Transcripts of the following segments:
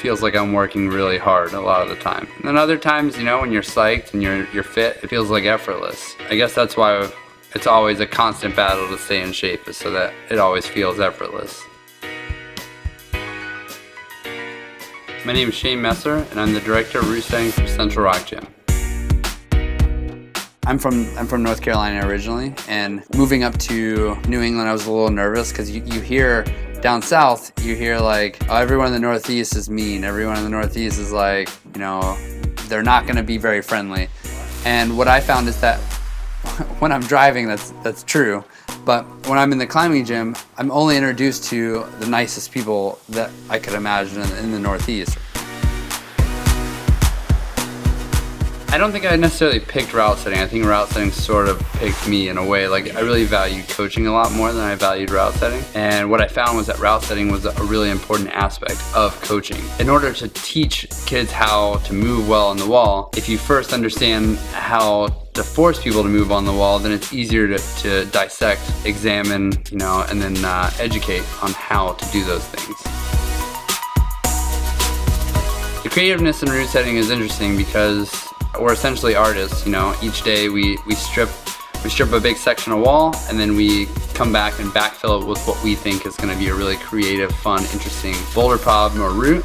feels like I'm working really hard a lot of the time. And then other times, you know, when you're psyched and you're fit, it feels like effortless. I guess that's why it's always a constant battle to stay in shape, is so that it always feels effortless. My name is Shane Messer, and I'm the director of route setting for Central Rock Gym. I'm from North Carolina originally, and moving up to New England, I was a little nervous because you hear down south, you hear like, oh, everyone in the Northeast is mean. Everyone in the Northeast is like, you know, they're not going to be very friendly. And what I found is that when I'm driving, that's true. But when I'm in the climbing gym, I'm only introduced to the nicest people that I could imagine in the Northeast. I don't think I necessarily picked route setting. I think route setting sort of picked me in a way. Like, I really valued coaching a lot more than I valued route setting. And what I found was that route setting was a really important aspect of coaching. In order to teach kids how to move well on the wall, if you first understand how to force people to move on the wall, then it's easier to dissect, examine, you know, and then educate on how to do those things. The creativeness in route setting is interesting because we're essentially artists, you know. Each day we strip a big section of wall, and then we come back and backfill it with what we think is going to be a really creative, fun, interesting boulder problem or route.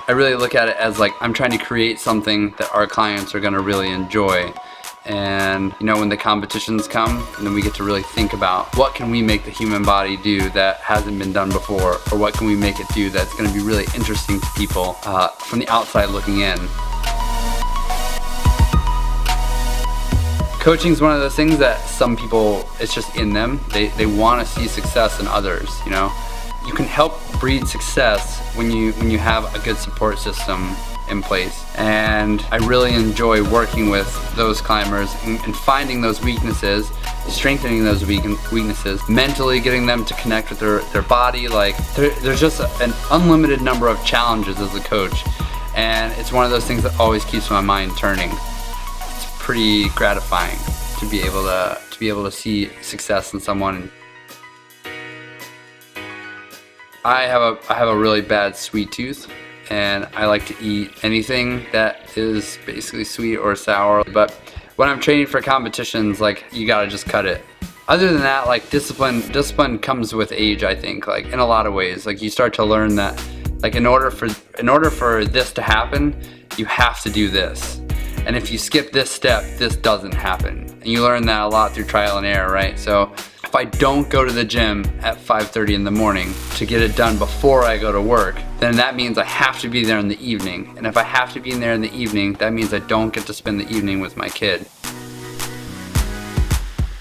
I really look at it as like I'm trying to create something that our clients are going to really enjoy. And you know, when the competitions come, and then we get to really think about what can we make the human body do that hasn't been done before, or what can we make it do that's going to be really interesting to people from the outside looking in. Coaching is one of those things that some people, it's just in them. They want to see success in others, you know. You can help breed success when you have a good support system in place. And I really enjoy working with those climbers and finding those weaknesses, strengthening those weaknesses, mentally getting them to connect with their body. Like, there's just an unlimited number of challenges as a coach. And it's one of those things that always keeps my mind turning. Pretty gratifying to be able to see success in someone. I have a really bad sweet tooth, and I like to eat anything that is basically sweet or sour. But when I'm training for competitions, like, you gotta just cut it. Other than that, like, discipline comes with age, I think, like, in a lot of ways. Like, you start to learn that, like, in order for this to happen, you have to do this. And if you skip this step, this doesn't happen. And you learn that a lot through trial and error, right? So if I don't go to the gym at 5:30 in the morning to get it done before I go to work, then that means I have to be there in the evening. And if I have to be in there in the evening, that means I don't get to spend the evening with my kid.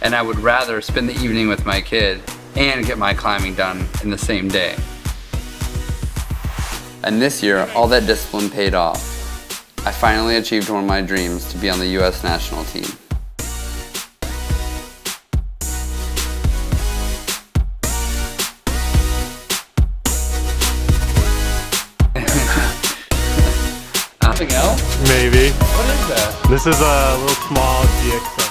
And I would rather spend the evening with my kid and get my climbing done in the same day. And this year, all that discipline paid off. I finally achieved one of my dreams, to be on the U.S. national team. Something else? Maybe. What is that? This is a little small GX